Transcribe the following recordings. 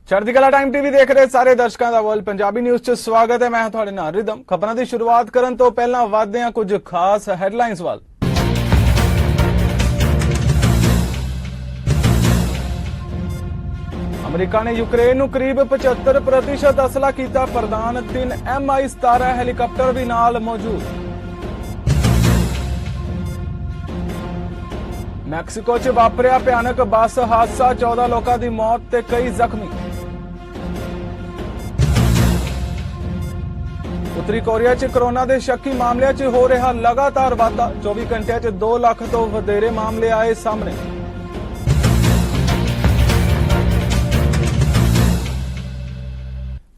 चढ़दी कला time TV देख रहे सारे दर्शकों का वर्ल्ड पंजाबी न्यूज़ च स्वागत है। मैं तुहाडे नाल रिदम। खबरों की शुरुआत करन तो पहला वधदे हां कुछ खास हैडलाइनस वाल। अमरीका ने यूक्रेन नूं करीब 75% असला कीता प्रदान। 3 MI-17 हैलीकॉप्टर भी नाल मौजूद। मैक्सीको च वापरिया भयानक बस हादसा, 14 लोगों की मौत ते कई जख्मी। उत्तरी कोरिया च कोरोना के शक्की मामलों च हो रहा लगातार वाधा, 24 घंटे च 2 लाख तो वधेरे मामले आए सामने।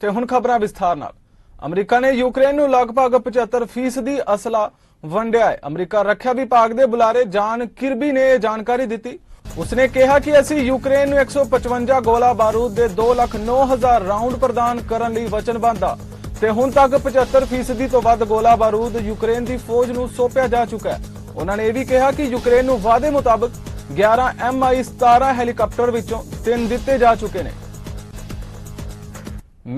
ते हुण खबरां विस्तार नाल। अमरीका ने यूक्रेन नूं लगभग 75% असला वंडिया है। अमरीका रक्षा विभाग के बुलारे जॉन किर्बी ने यह जानकारी दी। उसने कहा कि असी यूक्रेन नूं 155 गोला बारूद के 2,09,000 राउंड प्रदान करने लई वचनबद्ध आ ते हुण तक 75% तो वध गोला बारूद यूक्रेन की फौज नूं सौंपिया जा चुका है। उन्होंने यह भी कहा कि यूक्रेन नूं वादे मुताबिक 11 MI-17 हैलीकॉप्टर विचों 3 दिते जा चुके हैं।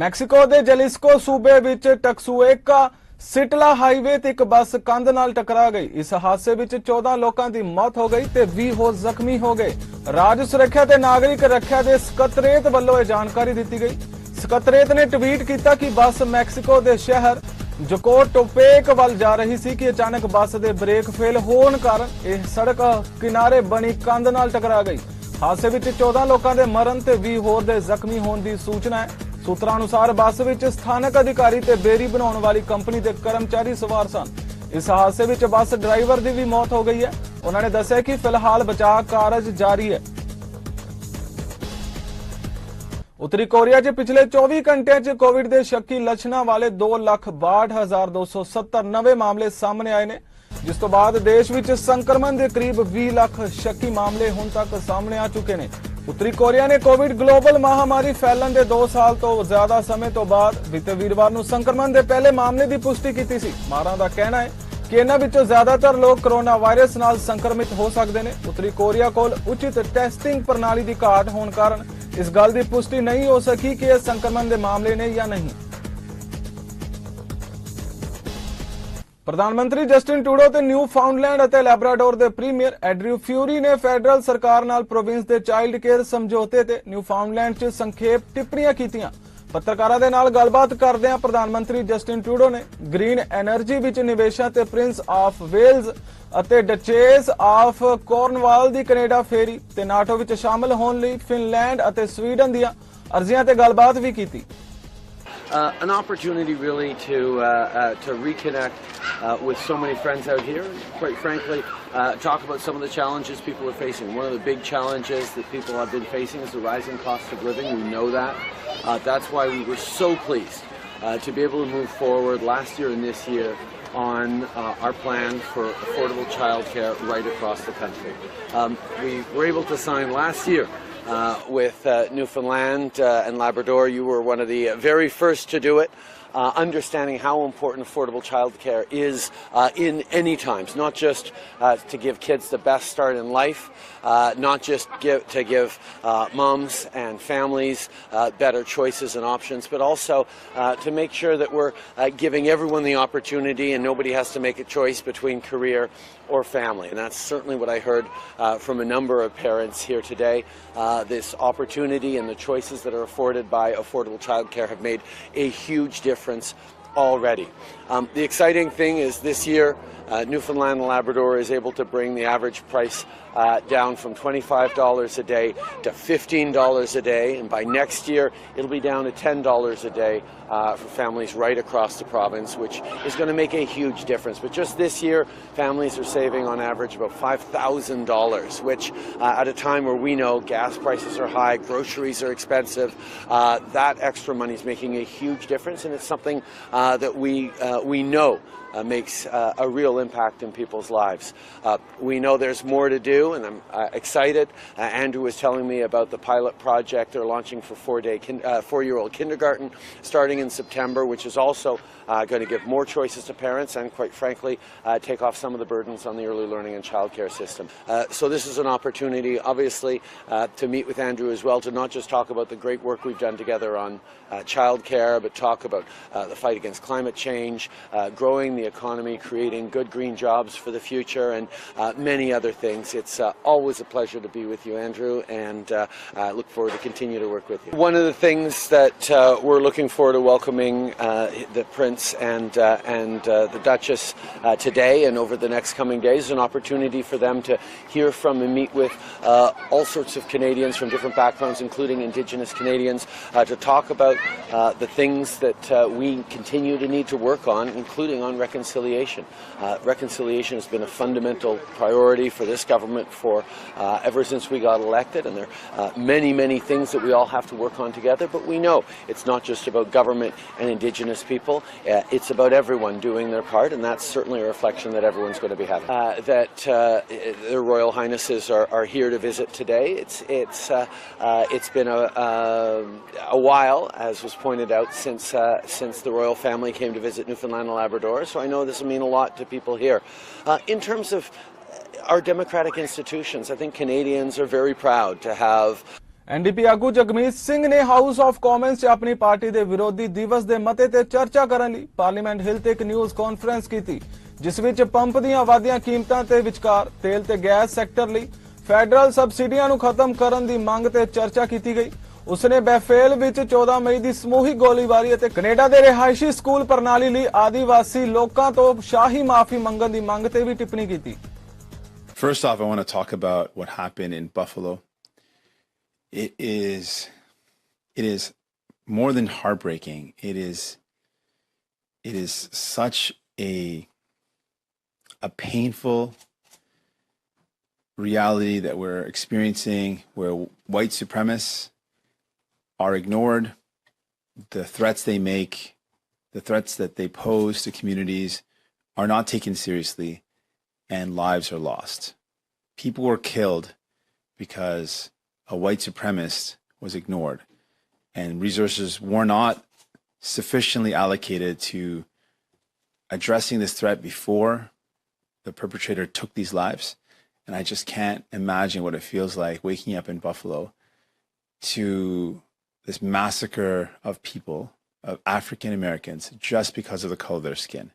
मैक्सीको के जलिस्को सूबे विच टक्सुएका सिटला हाईवे ते एक बस कंध नाल टकरा गई। इस हादसे विच 14 लोगों की मौत हो गई ते 20 होर जख्मी हो गए। राज सुरक्षा ते नागरिक रक्षा के सकत्रेत वालों यह जानकारी दी गई। सकत्रेत ने ट्वीट किया कि बस मैक्सीको के शहर जोकोटोपेक वाल जा रही सी कि अचानक बस के ब्रेक फेल होने कारण यह सड़क किनारे बनी कंध नाल टकरा गई। हादसे विच 14 लोगों के मरण ते 20 होर दे जख्मी होने की सूचना है। सूत्रों अनुसार बस विच स्थानक अधिकारी ते बेरी बनाने वाली कंपनी के कर्मचारी सवार सन। इस हादसे विच बस ड्राइवर की भी मौत हो गई है। उन्होंने दस्सिया कि फिलहाल बचाव कार्य जारी है। उत्तरी कोरिया च पिछले 24 घंटे च कोविड के शक्की लक्षणों वाले 2,62,270 नवे मामले सामने आए ने, जिस तो बाद देश विच संक्रमण के करीब 20 लाख शक्की मामले हुण तक सामने आ चुके हैं। उत्तरी कोरिया ने कोविड ग्लोबल महामारी फैलन के 2 साल तो ज्यादा समय तो बाद बीते वीरवार नूं संक्रमण के पहले मामले की पुष्टि की सी। माहरां दा कहना है कि इन्हां विचों ज्यादातर लोग कोरोना वायरस नाल संक्रमित हो सकते हैं। उत्तरी कोरिया कोल उचित टेस्टिंग प्रणाली की घाट होने कारण इस गल की पुष्टि नहीं हो सकी कि यह संक्रमण के मामले ने या नहीं। प्रधानमंत्री जस्टिन ट्रूडो ते न्यू फाउंडलैंड और लैब्राडोर के प्रीमियर एंड्रयू फ्यूरी ने फेडरल सरकार नाल प्रोविंस के चाइल्ड केयर समझौते ते न्यू फाउंडलैंड च संखेप टिप्पणियां कीतियां। पत्रकारों के नाल गलबात करदे प्रधानमंत्री जस्टिन ट्रूडो ने ग्रीन एनर्जी विच निवेशों ते प्रिंस ऑफ वेल्स ਅਤੇ डचेस ऑफ कॉर्नवाल की कनेडा फेरी ते नाटो विच शामिल होने लई फिनलैंड ਅਤੇ स्वीडन ਦੀਆਂ अर्जियां ते गलबात भी की। An opportunity really to reconnect with so many friends out here, and quite frankly talk about some of the challenges people are facing. One of the big challenges that people have been facing is the rising cost of living. We know that. That's why we were so pleased to be able to move forward last year and this year on our plan for affordable childcare right across the country. We were able to sign last year with Newfoundland and Labrador. You were one of the very first to do it. Understanding how important affordable childcare is in any times, not just to give kids the best start in life, not just to give moms and families better choices and options, but also to make sure that we're giving everyone the opportunity and nobody has to make a choice between career or family. And that's certainly what I heard from a number of parents here today. This opportunity and the choices that are afforded by affordable childcare have made a huge difference already. The exciting thing is this year Newfoundland and Labrador is able to bring the average price down from $25 a day to $15 a day, and by next year it'll be down to $10 a day for families right across the province, which is going to make a huge difference. But just this year families are saving on average about $5,000, which at a time where we know gas prices are high, groceries are expensive, that extra money is making a huge difference, and it's something that we know makes a real impact in people's lives. We know there's more to do, and I'm excited. Andrew was telling me about the pilot project they're launching for four-year-old kindergarten starting in September, which is also going to give more choices to parents and, quite frankly, take off some of the burdens on the early learning and childcare system. So this is an opportunity, obviously, to meet with Andrew as well, to not just talk about the great work we've done together on childcare, but talk about the fight against climate change, growing the economy, creating good green jobs for the future, and many other things. It's always a pleasure to be with you, Andrew, and I look forward to continue to work with you. One of the things that we're looking forward to welcoming the Prince and the Duchess today and over the next coming days is an opportunity for them to hear from and meet with all sorts of Canadians from different backgrounds, including Indigenous Canadians, to talk about the things that we continue to need to work on, including on reconciliation. Reconciliation has been a fundamental priority for this government for ever since we got elected, and there are many things that we all have to work on together, but we know it's not just about government and Indigenous people, it's about everyone doing their part, and that's certainly a reflection that everyone's going to be having. That their Royal Highnesses are here to visit today. It's been a while, as was pointed out, since the royal family came to visit Newfoundland and Labrador, so I know this will mean a lot to people here. In terms of our democratic institutions, I think Canadians are very proud to have NDP आगू जगमीत सिंह ने house of Commons 'ਚ ਆਪਣੀ party ਦੇ ਵਿਰੋਧੀ ਦਿਵਸ ਦੇ ਮਤੇ ਤੇ ਚਰਚਾ ਕਰਨ ਲਈ ਪਾਰਲੀਮੈਂਟ ਹਿੱਲ ਤੇ ਇੱਕ ਨਿਊਜ਼ ਕਾਨਫਰੰਸ ਕੀਤੀ, ਜਿਸ ਵਿੱਚ ਪੰਪ ਦੀਆਂ ਵਾਧੀਆਂ ਕੀਮਤਾਂ ਤੇ ਵਿਚਕਾਰ ਤੇਲ ਤੇ ਗੈਸ ਸੈਕਟਰ ਲਈ ਫੈਡਰਲ ਸਬਸਿਡੀਆਂ ਨੂੰ ਖਤਮ ਕਰਨ ਦੀ ਮੰਗ ਤੇ ਚਰਚਾ ਕੀਤੀ ਗਈ। ਉਸਨੇ ਬੈਫੇਲ ਵਿੱਚ 14 ਮਈ ਦੀ ਸਮੂਹਿਕ ਗੋਲੀਬਾਰੀ ਅਤੇ ਕੈਨੇਡਾ ਦੇ ਰਿਹਾਇਸ਼ੀ ਸਕੂਲ ਪ੍ਰਣਾਲੀ ਲਈ ਆਦੀਵਾਸੀ ਲੋਕਾਂ ਤੋਂ ਸ਼ਾਹੀ ਮਾਫੀ ਮੰਗਣ ਦੀ ਮੰਗ ਤੇ ਵੀ ਟਿੱਪਣੀ ਕੀਤੀ। First off, I want to talk about what happened in Buffalo. It is more than heartbreaking. It is such a painful reality that we're experiencing, where white supremacists are ignored. The threats they make, the threats that they pose to communities are not taken seriously, and lives are lost. People were killed because a white supremacist was ignored, and resources were not sufficiently allocated to addressing this threat before the perpetrator took these lives. And I just can't imagine what it feels like waking up in Buffalo to this massacre of people, of African Americans, just because of the color of their skin.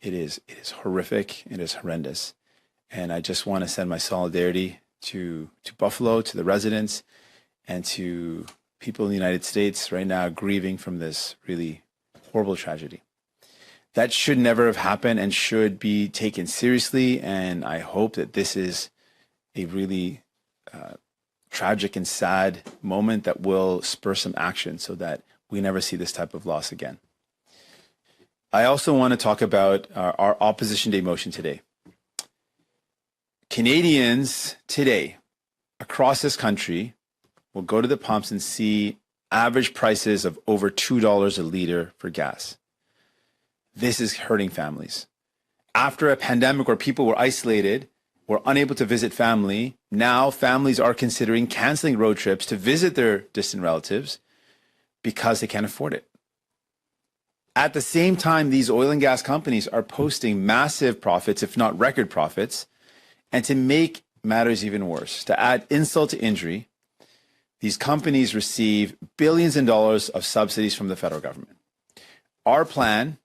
It is horrific. It is horrendous. And I just want to send my solidarity to Buffalo, to the residents, and to people in the United States right now grieving from this really horrible tragedy. That should never have happened and should be taken seriously, and I hope that this is a really tragic and sad moment that will spur some action so that we never see this type of loss again. I also want to talk about our Opposition Day motion today. Canadians today across this country will go to the pumps and see average prices of over $2 a liter for gas. This is hurting families. After a pandemic where people were isolated, were unable to visit family, now families are considering canceling road trips to visit their distant relatives because they can't afford it. At the same time, these oil and gas companies are posting massive profits, if not record profits. And to make matters even worse, to add insult to injury, these companies receive billions in dollars of subsidies from the federal government. Our plan,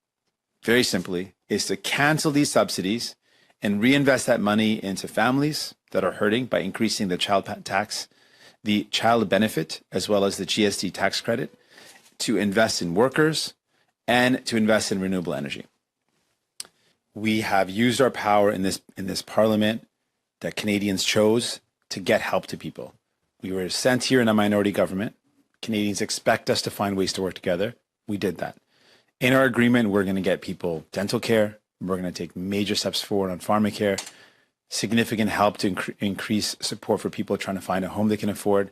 very simply, is to cancel these subsidies and reinvest that money into families that are hurting by increasing the child tax, the child benefit, as well as the GST tax credit, to invest in workers and to invest in renewable energy. We have used our power in this parliament that Canadians chose to get help to people. We were sent here in a minority government. Canadians expect us to find ways to work together. We did that. In our agreement, we're going to get people dental care. We're going to take major steps forward on pharmacare, significant help to increase support for people trying to find a home they can afford.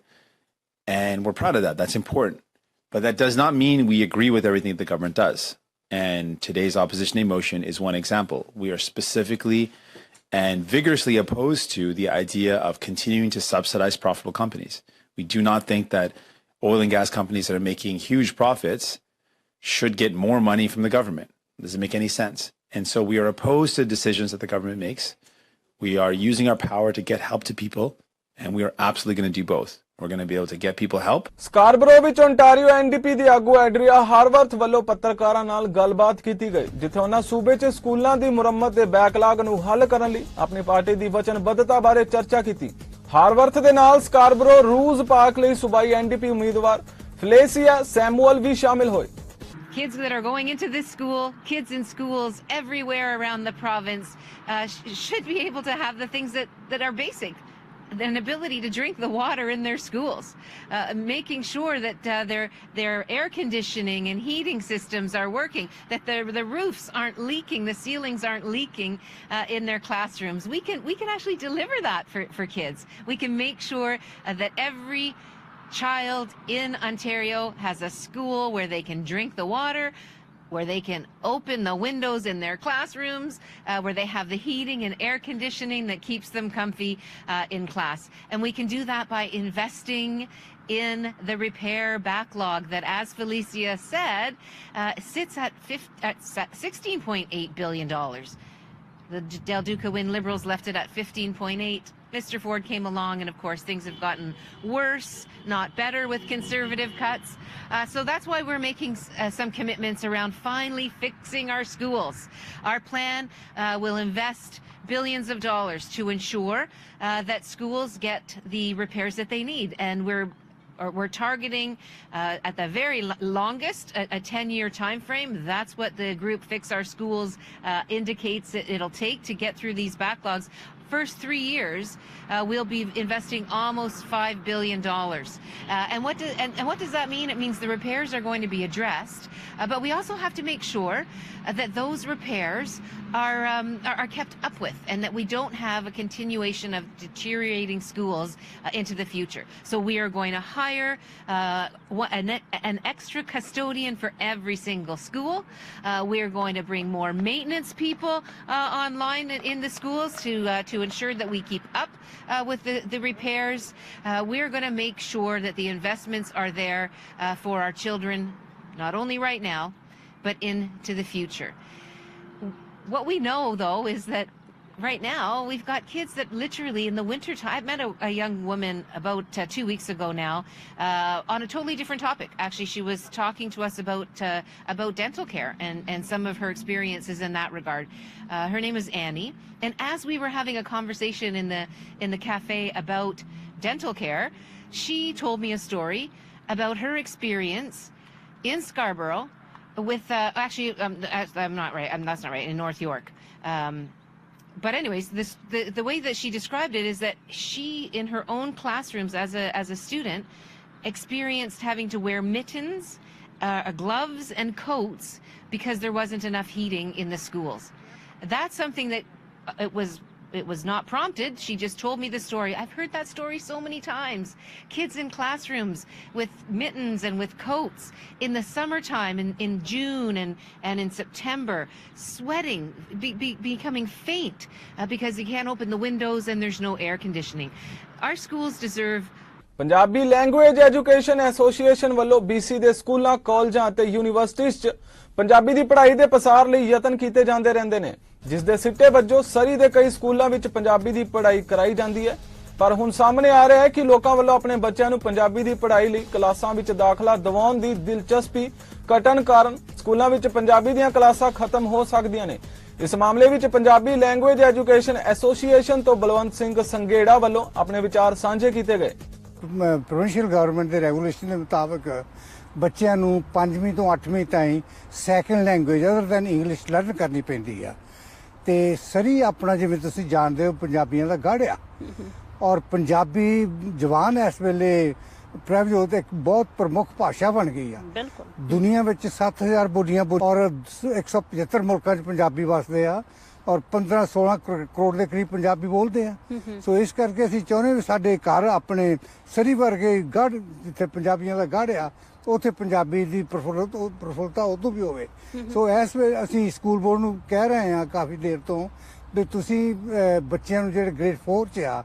And we're proud of that. That's important. But that does not mean we agree with everything the government does. And today's opposition a motion is one example. We are specifically and vigorously opposed to the idea of continuing to subsidize profitable companies. We do not think that oil and gas companies that are making huge profits should get more money from the government. It doesn't make any sense. And so we are opposed to decisions that the government makes. We are using our power to get help to people, and we are absolutely going to do both. We're going to be able to get people help. Scarborough ਵਿੱਚ Ontario NDP ਦੀ ਆਗੂ ਐਡਰੀਆ ਹਾਰਵਰਥ ਵੱਲੋਂ ਪੱਤਰਕਾਰਾਂ ਨਾਲ ਗੱਲਬਾਤ ਕੀਤੀ ਗਈ, ਜਿੱਥੇ ਉਹਨਾਂ ਸੂਬੇ 'ਚ ਸਕੂਲਾਂ ਦੀ ਮੁਰੰਮਤ ਦੇ ਬੈਕਲਾਗ ਨੂੰ ਹੱਲ ਕਰਨ ਲਈ ਆਪਣੀ ਪਾਰਟੀ ਦੀ ਵਚਨਬੱਧਤਾ ਬਾਰੇ ਚਰਚਾ ਕੀਤੀ। ਹਾਰਵਰਥ ਦੇ ਨਾਲ ਸਕਾਰਬਰੋ ਰੂਜ਼ ਪਾਰਕ ਲਈ ਸੂਬਾਈ ਐਨਡੀਪੀ ਉਮੀਦਵਾਰ ਫਲੇਸੀਆ ਸੈਮੂਅਲ ਵੀ ਸ਼ਾਮਿਲ ਹੋਏ। Kids that are going into this school, kids in schools everywhere around the province should be able to have the things that are basic. An ability to drink the water in their schools, making sure that their air conditioning and heating systems are working, that the roofs aren't leaking, the ceilings aren't leaking in their classrooms. We can actually deliver that for kids. We can make sure that every child in Ontario has a school where they can drink the water, where they can open the windows in their classrooms, where they have the heating and air conditioning that keeps them comfy in class. And we can do that by investing in the repair backlog that, as Felicia said, sits at $16.8 billion. The Del Duca Win Liberals left it at 15.8. Mr. Ford came along, and of course things have gotten worse, not better, with Conservative cuts. So that's why we're making some commitments around finally fixing our schools. Our plan will invest billions of dollars to ensure that schools get the repairs that they need, and we're targeting at the very longest a 10-year time frame. That's what the group Fix Our Schools indicates that it'll take to get through these backlogs. First 3 years, we'll be investing almost $5 billion. And what does that mean? It means the repairs are going to be addressed, but we also have to make sure that those repairs are kept up with, and that we don't have a continuation of deteriorating schools into the future. So we are going to hire an extra custodian for every single school. We are going to bring more maintenance people online in the schools to ensure that we keep up with the repairs. We are going to make sure that the investments are there for our children, not only right now, but into the future. What we know, though, is that right now we've got kids that literally in the winter time. I met a young woman about 2 weeks ago now on a totally different topic. Actually, she was talking to us about dental care and some of her experiences in that regard. Her name is Annie, and as we were having a conversation in the cafe about dental care, she told me a story about her experience in Scarborough with I'm not right. That's not right. In North York. But anyways, the way that she described it is that she, in her own classrooms as a student, experienced having to wear mittens, gloves, and coats because there wasn't enough heating in the schools. That's something that it was not prompted. She just told me the story. I've heard that story so many times. Kids in classrooms with mittens and with coats in the summertime, in June and in September, sweating, becoming faint because you can't open the windows and there's no air conditioning. Our schools deserve. Punjabi language education association ਵੱਲੋਂ BC ਦੇ ਸਕੂਲਾਂ, ਕਾਲਜਾਂ ਅਤੇ ਯੂਨੀਵਰਸਿਟੀਆਂ 'ਚ ਪੰਜਾਬੀ ਦੀ ਪੜ੍ਹਾਈ ਦੇ ਪਸਾਰ ਲਈ ਯਤਨ ਕੀਤੇ ਜਾਂਦੇ ਰਹਿੰਦੇ ਨੇ, ਜਿਸ ਦੇ ਸਿੱਟੇ ਵਜੋਂ ਸਰੀ ਦੇ ਕਈ ਸਕੂਲਾਂ ਵਿੱਚ ਪੰਜਾਬੀ ਦੀ ਪੜ੍ਹਾਈ ਕਰਾਈ ਜਾਂਦੀ ਹੈ। ਪਰ ਹੁਣ ਸਾਹਮਣੇ ਆ ਰਿਹਾ ਹੈ ਕਿ ਲੋਕਾਂ ਵੱਲੋਂ ਆਪਣੇ ਬੱਚਿਆਂ ਨੂੰ ਪੰਜਾਬੀ ਦੀ ਪੜ੍ਹਾਈ ਲਈ ਕਲਾਸਾਂ ਵਿੱਚ ਦਾਖਲਾ ਦਿਵਾਉਣ ਦੀ ਦਿਲਚਸਪੀ ਘਟਣ ਕਾਰਨ ਸਕੂਲਾਂ ਵਿੱਚ ਪੰਜਾਬੀ ਦੀਆਂ ਕਲਾਸਾਂ ਖਤਮ ਹੋ ਸਕਦੀਆਂ ਨੇ। ਇਸ ਮਾਮਲੇ ਵਿੱਚ ਪੰਜਾਬੀ ਲੈਂਗੁਏਜ ਐਜੂਕੇਸ਼ਨ ਐਸੋਸੀਏਸ਼ਨ ਤੋਂ ਬਲਵੰਤ ਸਿੰਘ ਸੰਘੇੜਾ ਵੱਲੋਂ ਆਪਣੇ ਵਿਚਾਰ ਸਾਂਝੇ ਕੀਤੇ ਗਏ। ਪ੍ਰੋਵਿੰਸ਼ੀਅਲ ਗਵਰਨਮੈਂਟ ਦੇ ਰੈਗੂਲੇਸ਼ਨ ਦੇ ਮੁਤਾਬਕ ਬੱਚਿਆਂ ਨੂੰ 5ਵੀਂ ਤੋਂ 8ਵੀਂ ਤਾਈਂ second language other than English learn ਕਰਨੀ ਪੈਂਦੀ ਆ, ਤੇ ਸਰੀ ਆਪਣਾ ਜਿਵੇਂ ਤੁਸੀਂ ਜਾਣਦੇ ਹੋ ਪੰਜਾਬੀਆਂ ਦਾ ਗੜ੍ਹ ਆ, ਔਰ ਪੰਜਾਬੀ ਜ਼ਬਾਨ ਇਸ ਵੇਲੇ ਪ੍ਰਭਜੋਤ ਇੱਕ ਬਹੁਤ ਪ੍ਰਮੁੱਖ ਭਾਸ਼ਾ ਬਣ ਗਈ ਆ। ਦੁਨੀਆ ਵਿੱਚ 7000 ਬੋਲੀਆਂ ਔਰ 175 ਮੁਲਕਾਂ 'ਚ ਪੰਜਾਬੀ ਵਸਦੇ ਆ, ਔਰ 15-16 ਕਰੋੜ ਦੇ ਕਰੀਬ ਪੰਜਾਬੀ ਬੋਲਦੇ ਆ। ਸੋ ਇਸ ਕਰਕੇ ਅਸੀਂ ਚਾਹੁੰਦੇ ਵੀ ਸਾਡੇ ਘਰ ਆਪਣੇ ਸਰੀ ਵਰਗੇ ਗੜ੍ਹ ਜਿੱਥੇ ਪੰਜਾਬੀਆਂ ਦਾ ਗੜ੍ਹ ਆ ਉੱਥੇ ਪੰਜਾਬੀ ਦੀ ਪ੍ਰਫੁੱਲਤਾ ਉਦੋਂ ਵੀ ਹੋਵੇ। ਸੋ ਇਸ ਵੇਲੇ ਅਸੀਂ ਸਕੂਲ ਬੋਰਡ ਨੂੰ ਕਹਿ ਰਹੇ ਹਾਂ ਕਾਫੀ ਦੇਰ ਤੋਂ ਵੀ ਤੁਸੀਂ ਬੱਚਿਆਂ ਨੂੰ ਜਿਹੜੇ ਗ੍ਰੇਡ 4 'ਚ ਆ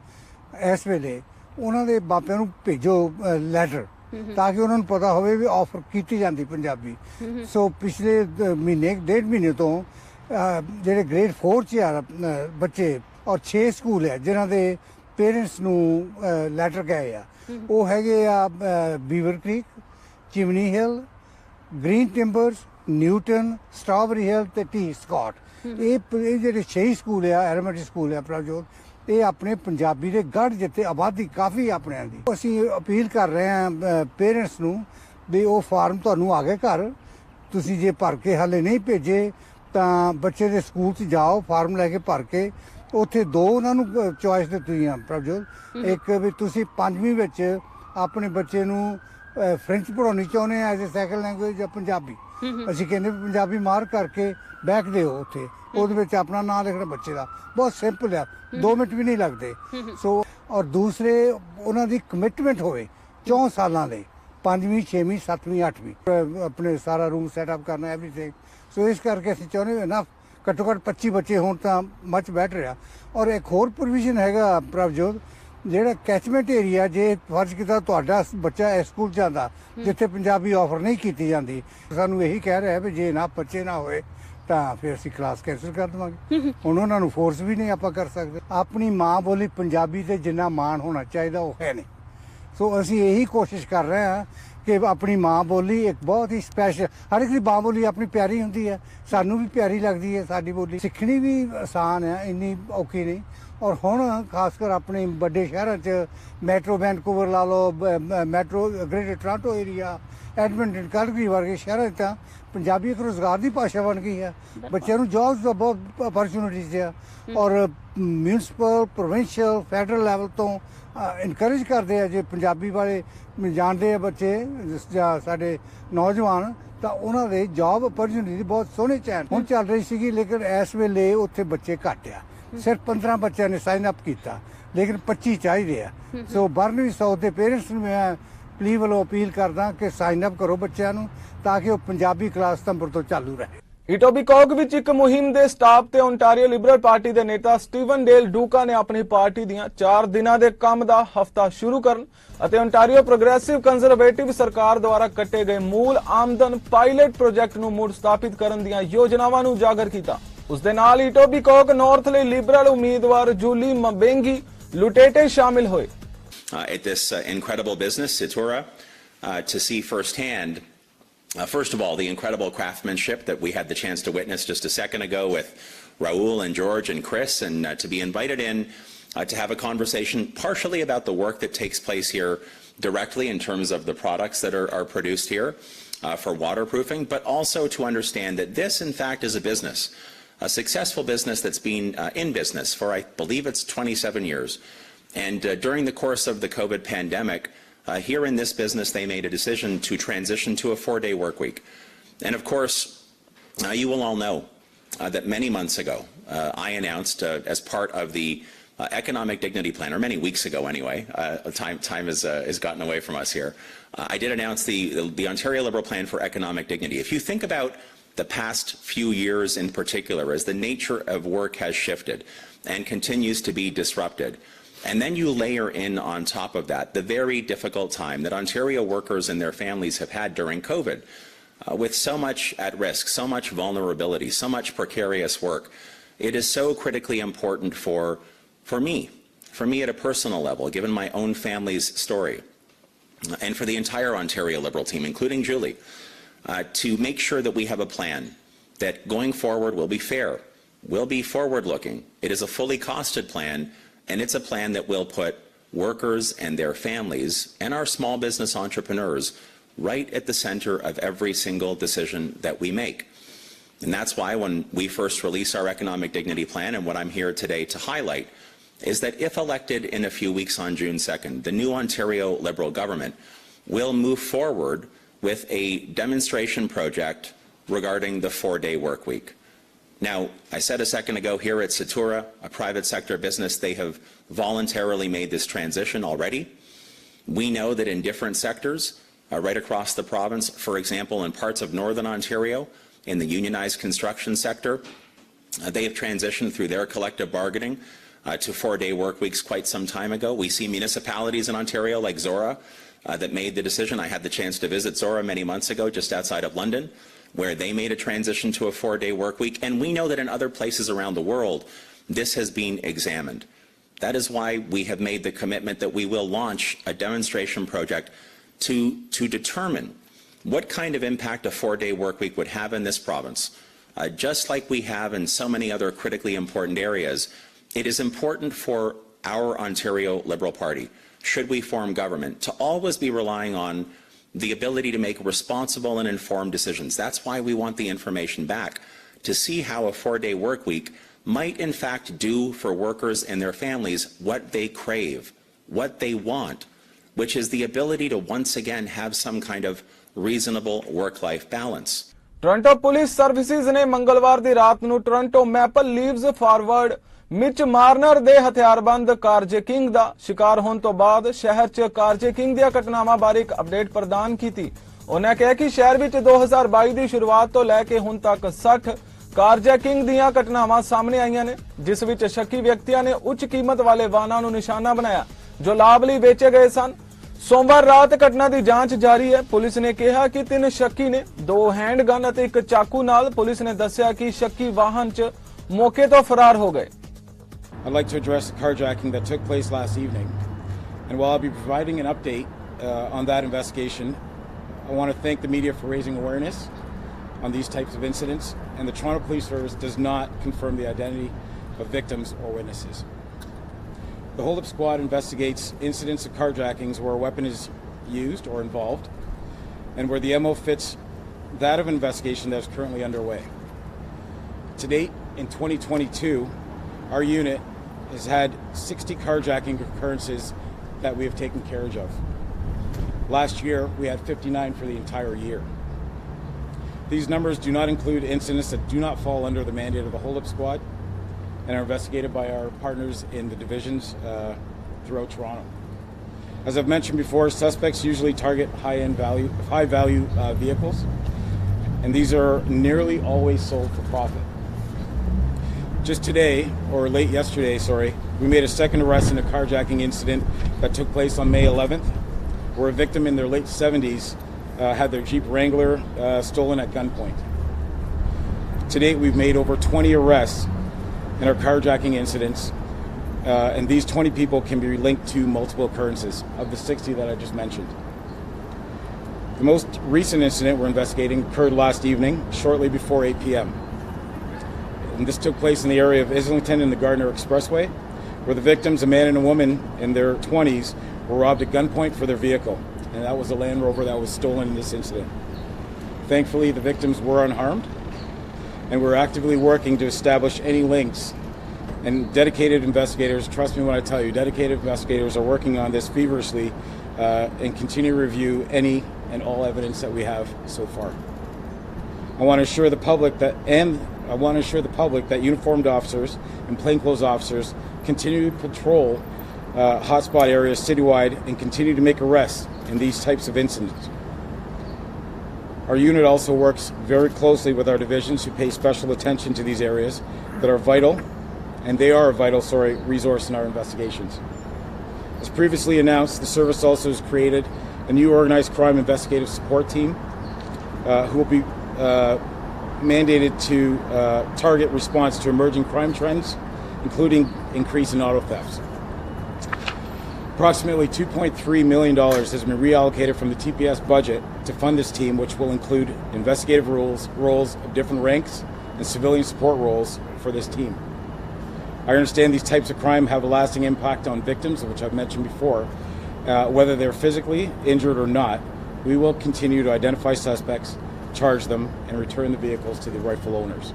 ਇਸ ਵੇਲੇ ਉਹਨਾਂ ਦੇ ਮਾਪਿਆਂ ਨੂੰ ਭੇਜੋ ਲੈਟਰ, ਤਾਂ ਕਿ ਉਹਨਾਂ ਨੂੰ ਪਤਾ ਹੋਵੇ ਵੀ ਆਫਰ ਕੀਤੀ ਜਾਂਦੀ ਪੰਜਾਬੀ। ਸੋ ਪਿਛਲੇ ਮਹੀਨੇ 1.5 ਮਹੀਨੇ ਤੋਂ ਜਿਹੜੇ ਗ੍ਰੇਡ 4 'ਚ ਆ ਬੱਚੇ ਔਰ 6 ਸਕੂਲ ਹੈ ਜਿਨ੍ਹਾਂ ਦੇ ਪੇਰੈਂਟਸ ਨੂੰ ਲੈਟਰ ਗਏ ਆ, ਉਹ ਹੈਗੇ ਆ ਬੀਵਰ ਕ੍ਰੀਕ, ਚਿਮਨੀ ਹਿੱਲ, ਗ੍ਰੀਨ ਟਿੰਬਰਸ, ਨਿਊਟਨ, ਸਟ੍ਰਾਬੇਰੀ ਹਿੱਲ ਤੇ ਟੀ ਸਕਾਟ। ਇਹ ਜਿਹੜੇ 6 ਸਕੂਲ ਆ ਐਲੀਮੈਂਟਰੀ ਸਕੂਲ ਆ ਪ੍ਰਭਜੋਤ, ਇਹ ਆਪਣੇ ਪੰਜਾਬੀ ਦੇ ਗੜ੍ਹ ਜਿੱਥੇ ਆਬਾਦੀ ਕਾਫੀ ਆਪਣਿਆਂ ਦੀ। ਅਸੀਂ ਅਪੀਲ ਕਰ ਰਹੇ ਹਾਂ ਪੇਰੈਂਟਸ ਨੂੰ ਵੀ ਉਹ ਫਾਰਮ ਤੁਹਾਨੂੰ ਆ ਗਏ ਘਰ, ਤੁਸੀਂ ਜੇ ਭਰ ਕੇ ਹਾਲੇ ਨਹੀਂ ਭੇਜੇ ਤਾਂ ਬੱਚੇ ਦੇ ਸਕੂਲ 'ਚ ਜਾਓ, ਫਾਰਮ ਲੈ ਕੇ ਭਰ ਕੇ। ਉੱਥੇ ਦੋ ਉਹਨਾਂ ਨੂੰ ਚੋਇਸ ਦਿੱਤੀ ਆ ਪ੍ਰਭਜੋਤ, ਇੱਕ ਵੀ ਤੁਸੀਂ 5ਵੀਂ ਵਿੱਚ ਆਪਣੇ ਬੱਚੇ ਨੂੰ ਫ੍ਰੈਂਚ ਪੜ੍ਹਾਉਣੀ ਚਾਹੁੰਦੇ ਆ ਐਜ਼ ਏ ਸੈਕੰਡ ਲੈਂਗੁਏਜ ਜਾਂ ਪੰਜਾਬੀ। ਅਸੀਂ ਕਹਿੰਦੇ ਪੰਜਾਬੀ ਮਾਰਕ ਕਰਕੇ ਬੈਕ ਦਿਓ ਉੱਥੇ, ਉਹਦੇ ਵਿੱਚ ਆਪਣਾ ਨਾਂ ਲਿਖਣਾ ਬੱਚੇ ਦਾ, ਬਹੁਤ ਸਿੰਪਲ ਆ, 2 ਮਿੰਟ ਵੀ ਨਹੀਂ ਲੱਗਦੇ। ਸੋ ਔਰ ਦੂਸਰੇ ਉਹਨਾਂ ਦੀ ਕਮਿਟਮੈਂਟ ਹੋਵੇ 4 ਸਾਲਾਂ ਲਈ, 5ਵੀਂ 6ਵੀਂ 7ਵੀਂ 8ਵੀਂ ਆਪਣੇ ਸਾਰਾ ਰੂਮ ਸੈਟਅਪ ਕਰਨਾ ਐਵਰੀਥਿੰਗ। ਸੋ ਇਸ ਕਰਕੇ ਅਸੀਂ ਚਾਹੁੰਦੇ ਹਾਂ ਨਾ ਘੱਟੋ ਘੱਟ 25 ਬੱਚੇ ਹੋਣ ਤਾਂ ਮੱਚ ਬੈਟਰ ਆ। ਔਰ ਇੱਕ ਹੋਰ ਪ੍ਰੋਵੀਜ਼ਨ ਹੈਗਾ ਪ੍ਰਭਜੋਤ, ਜਿਹੜਾ ਕੈਚਮੈਂਟ ਏਰੀਆ, ਜੇ ਫਰਜ਼ ਕੀਤਾ ਤੁਹਾਡਾ ਬੱਚਾ ਇਸ ਸਕੂਲ ਜਾਂਦਾ ਜਿੱਥੇ ਪੰਜਾਬੀ ਆਫਰ ਨਹੀਂ ਕੀਤੀ ਜਾਂਦੀ, ਸਾਨੂੰ ਇਹੀ ਕਹਿ ਰਿਹਾ ਵੀ ਜੇ ਨਾ ਬੱਚੇ ਨਾ ਹੋਏ ਤਾਂ ਫਿਰ ਅਸੀਂ ਕਲਾਸ ਕੈਂਸਲ ਕਰ ਦੇਵਾਂਗੇ। ਹੁਣ ਉਹਨਾਂ ਨੂੰ ਫੋਰਸ ਵੀ ਨਹੀਂ ਆਪਾਂ ਕਰ ਸਕਦੇ। ਆਪਣੀ ਮਾਂ ਬੋਲੀ ਪੰਜਾਬੀ ਤੇ ਜਿੰਨਾ ਮਾਣ ਹੋਣਾ ਚਾਹੀਦਾ ਉਹ ਹੈ ਨਹੀਂ। ਸੋ ਅਸੀਂ ਇਹੀ ਕੋਸ਼ਿਸ਼ ਕਰ ਰਹੇ ਹਾਂ ਕਿ ਆਪਣੀ ਮਾਂ ਬੋਲੀ ਇੱਕ ਬਹੁਤ ਹੀ ਸਪੈਸ਼ਲ, ਹਰ ਇੱਕ ਦੀ ਮਾਂ ਬੋਲੀ ਆਪਣੀ ਪਿਆਰੀ ਹੁੰਦੀ ਹੈ, ਸਾਨੂੰ ਵੀ ਪਿਆਰੀ ਲੱਗਦੀ ਹੈ ਸਾਡੀ ਬੋਲੀ। ਸਿੱਖਣੀ ਵੀ ਆਸਾਨ ਹੈ, ਇੰਨੀ ਔਖੀ ਨਹੀਂ। ਔਰ ਹੁਣ ਖਾਸ ਕਰ ਆਪਣੇ ਵੱਡੇ ਸ਼ਹਿਰਾਂ 'ਚ ਮੈਟਰੋ ਵੈਨਕੂਵਰ ਲਾ ਲਓ, metro greater Toronto area, Edmonton, Calgary ਵਰਗੇ ਸ਼ਹਿਰਾਂ 'ਚ ਤਾਂ ਪੰਜਾਬੀ ਇੱਕ ਰੁਜ਼ਗਾਰ ਦੀ ਭਾਸ਼ਾ ਬਣ ਗਈ ਹੈ। ਬੱਚਿਆਂ ਨੂੰ ਜੌਬਸ ਦਾ ਬਹੁਤ ਅਪਰਚੁਨਿਟੀਜ਼ ਆ। ਔਰ ਮਿਊਨਿਸਪਲ, ਪ੍ਰੋਵਿੰਸ਼ੀਅਲ, ਫੈਡਰਲ ਲੈਵਲ ਤੋਂ ਇਨਕਰੇਜ ਕਰਦੇ ਆ, ਜੇ ਪੰਜਾਬੀ ਵਾਲੇ ਜਾਣਦੇ ਆ ਬੱਚੇ ਜਾਂ ਸਾਡੇ ਨੌਜਵਾਨ, ਤਾਂ ਉਹਨਾਂ ਦੇ ਜੌਬ ਅਪਰਚੁਨਿਟੀ ਬਹੁਤ ਸੋਹਣੇ ਚੈਨ ਹੁਣ ਚੱਲ ਰਹੀ ਸੀਗੀ। ਲੇਕਿਨ ਇਸ ਵੇਲੇ ਉੱਥੇ ਬੱਚੇ ਘੱਟ ਆ, ਸਿਰਫ 15 ਬੱਚਿਆਂ ਨੇ ਸਾਈਨ ਅਪ ਕੀਤਾ, ਲੇਕਿਨ 25 ਚਾਹੀਦੇ ਆ। ਸੋ ਬਰਨਵੀਂ ਸਾਊਥ ਦੇ ਪੇਰੈਂਟਸ ਨੂੰ ਮੈਂ ਪਲੀਜ਼ ਵੱਲੋਂ ਅਪੀਲ ਕਰਦਾ ਕਿ ਸਾਈਨ ਅਪ ਕਰੋ ਬੱਚਿਆਂ ਨੂੰ, ਤਾਂ ਕਿ ਉਹ ਪੰਜਾਬੀ ਕਲਾਸ ਸਤੰਬਰ ਤੋਂ ਚਾਲੂ ਰਹੇ। ਇਟੋਬੀਕੌਗ ਵਿੱਚ ਇੱਕ ਮੁਹਿੰਮ ਦੇ ਸਟਾਫ ਤੇ ਓਨਟਾਰੀਓ ਲਿਬਰਲ ਪਾਰਟੀ ਦੇ ਨੇਤਾ ਸਟੀਵਨ ਡੇਲ ਡੂਕਾ ਨੇ ਆਪਣੀ ਪਾਰਟੀ ਦੀਆਂ 4 ਦਿਨਾਂ ਦੇ ਕੰਮ ਦਾ ਹਫ਼ਤਾ ਸ਼ੁਰੂ ਕਰਨ ਅਤੇ ਓਨਟਾਰੀਓ ਪ੍ਰੋਗਰੈਸਿਵ ਕੰਜ਼ਰਵੇਟਿਵ ਸਰਕਾਰ ਦੁਆਰਾ ਕੱਟੇ ਗਏ ਮੂਲ ਆਮਦਨ ਪਾਇਲਟ ਪ੍ਰੋਜੈਕਟ ਨੂੰ ਮੁੜ ਸਥਾਪਿਤ ਕਰਨ ਦੀਆਂ ਯੋਜਨਾਵਾਂ ਨੂੰ ਉਜਾਗਰ ਕੀਤਾ। ਉਸ ਦੇ ਨਾਲ ਇਟੋਬੀਕੌਗ ਨਾਰਥ ਲਈ ਲਿਬਰਲ ਉਮੀਦਵਾਰ ਜੂਲੀ ਮਬੇਂਗੀ ਲੁਟੇਟੇ ਸ਼ਾਮਿਲ ਹੋਏ। At this incredible business, Situra, to see firsthand, first of all, the incredible craftsmanship that we had the chance to witness just a second ago with Raul and George and Chris, and to be invited in to have a conversation partially about the work that takes place here directly in terms of the products that are produced here for waterproofing, but also to understand that this, in fact, is a business, a successful business that's been in business for, I believe it's 27 years. And during the course of the COVID pandemic, here in this business, they made a decision to transition to a 4-day work week. And of course, you will all know that many months ago, I announced as part of the Economic Dignity Plan, or many weeks ago anyway, time has gotten away from us here. I did announce the Ontario Liberal Plan for Economic Dignity. If you think about the past few years in particular, as the nature of work has shifted and continues to be disrupted, and then you layer in on top of that the very difficult time that Ontario workers and their families have had during COVID, with so much at risk, so much vulnerability, so much precarious work. It is so critically important for me at a personal level, given my own family's story, and for the entire Ontario Liberal team, including Julie, to make sure that we have a plan that going forward will be fair, will be forward-looking. It is a fully costed plan, and it's a plan that will put workers and their families and our small business entrepreneurs right at the center of every single decision that we make. And that's why when we first release our Economic Dignity Plan, and what I'm here today to highlight, is that if elected in a few weeks on June 2nd, the new Ontario Liberal government will move forward with a demonstration project regarding the 4-day work week. Now, I said a second ago, here at Situra, a private sector business, they have voluntarily made this transition already. We know that in different sectors, right across the province. For example, in parts of Northern Ontario, in the unionized construction sector, they have transitioned through their collective bargaining to 4-day work weeks quite some time ago. We see municipalities in Ontario like Zora that made the decision. I had the chance to visit Zora many months ago just outside of London, where they made a transition to a 4-day work week. And we know that in other places around the world, this has been examined. That is why we have made the commitment that we will launch a demonstration project to determine what kind of impact a 4-day work week would have in this province. Just like we have in so many other critically important areas, it is important for our Ontario Liberal Party, should we form government, to always be relying on the ability to make responsible and informed decisions. That's why we want the information back, to see how a 4-day work week might in fact do for workers and their families what they crave, what they want, which is the ability to once again have some kind of reasonable work-life balance. Toronto police services ਨੇ ਮੰਗਲਵਾਰ ਦੀ ਰਾਤ ਨੂੰ Toronto maple leaves forward ਮਿਚ Marner ਦੇ ਹਥਿਆਰਬੰਦ ਕਾਰਜੇਕਿੰਗ ਦਾ ਸ਼ਿਕਾਰ ਹੋਣ ਤੋਂ ਬਾਅਦ ਸ਼ਹਿਰ 'ਚ ਕਾਰਜੇਕਿੰਗ ਦੀਆਂ ਘਟਨਾਵਾਂ ਬਾਰੇ ਇੱਕ ਅਪਡੇਟ ਪ੍ਰਦਾਨ ਕੀਤੀ। ਉਹਨਾਂ ਕਿਹਾ ਕਿ ਸ਼ਹਿਰ ਵਿੱਚ 2022 ਦੀ ਸ਼ੁਰੂਆਤ ਤੋਂ ਲੈ ਕੇ ਹੁਣ ਤੱਕ 60 ਕਾਰਜੈਕਿੰਗ ਦੀਆਂ ਘਟਨਾਵਾਂ ਸਾਹਮਣੇ ਆਈਆਂ ਨੇ, ਜਿਸ ਵਿੱਚ ਸ਼ੱਕੀ ਵਿਅਕਤੀਆਂ ਨੇ ਉੱਚ ਕੀਮਤ ਵਾਲੇ ਵਾਹਨਾਂ ਨੂੰ ਨਿਸ਼ਾਨਾ ਬਣਾਇਆ ਜੋ ਲਾਭ ਲਈ ਵੇਚੇ ਗਏ ਸਨ। सोमवार रात घटना की जांच जारी है। पुलिस ने कहा कि 3 शक्की ने 2 हैंड गन और 1 चाकू नाल पुलिस ने दस्सिया कि शक्की वाहन च मौके तो फरार हो गए। I'd like to address the carjacking that took place last evening, and while I'll be providing an update on that investigation, I want to thank the media for raising awareness on these types of incidents, and the Toronto Police Service does not confirm the identity of victims or witnesses. The hold-up squad investigates incidents of carjackings where a weapon is used or involved, and where the MO fits that of an investigation that is currently underway. To date, in 2022, our unit has had 60 carjacking occurrences that we have taken care of. Last year, we had 59 for the entire year. These numbers do not include incidents that do not fall under the mandate of the hold-up squad and are investigated by our partners in the divisions throughout Toronto. As I've mentioned before, suspects usually target high value vehicles, and these are nearly always sold for profit. Just today, or late yesterday, we made a second arrest in a carjacking incident that took place on May 11th, where a victim in their late 70s had their Jeep Wrangler stolen at gunpoint. To date, we've made over 20 arrests in our carjacking incidents, and these 20 people can be linked to multiple occurrences of the 60 that I just mentioned. The most recent incident we're investigating occurred last evening, shortly before 8 p.m. And this took place in the area of Islington and the Gardner Expressway, where the victims, a man and a woman in their 20s, were robbed at gunpoint for their vehicle, and that was a Land Rover that was stolen in this incident. Thankfully, the victims were unharmed, and we're actively working to establish any links. And dedicated investigators, trust me when I tell you, dedicated investigators are working on this feverishly and continue to review any and all evidence that we have so far. I want to assure the public that uniformed officers and plainclothes officers continue to patrol hotspot areas citywide and continue to make arrests in these types of incidents. Our unit also works very closely with our divisions who pay special attention to these areas that are vital, and they are a vital resource in our investigations. As previously announced, the service also has created a new organized crime investigative support team who will be mandated to target response to emerging crime trends, including increase in auto thefts. Approximately $2.3 million has been reallocated from the TPS budget to fund this team, which will include investigative roles of different ranks and civilian support roles for this team. I understand these types of crime have a lasting impact on victims, which I've mentioned before. Whether they're physically injured or not, we will continue to identify suspects, charge them, and return the vehicles to the rightful owners.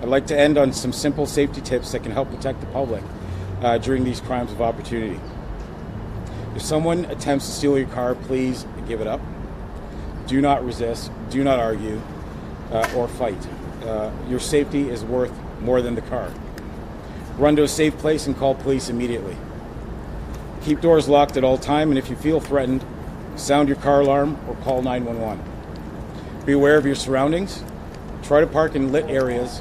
I'd like to end on some simple safety tips that can help protect the public during these crimes of opportunity. If someone attempts to steal your car, please give it up. Do not resist, do not argue, or fight. Your safety is worth more than the car. Run to a safe place and call police immediately. Keep doors locked at all time, and if you feel threatened, sound your car alarm, or call 911. Be aware of your surroundings. Try to park in lit areas.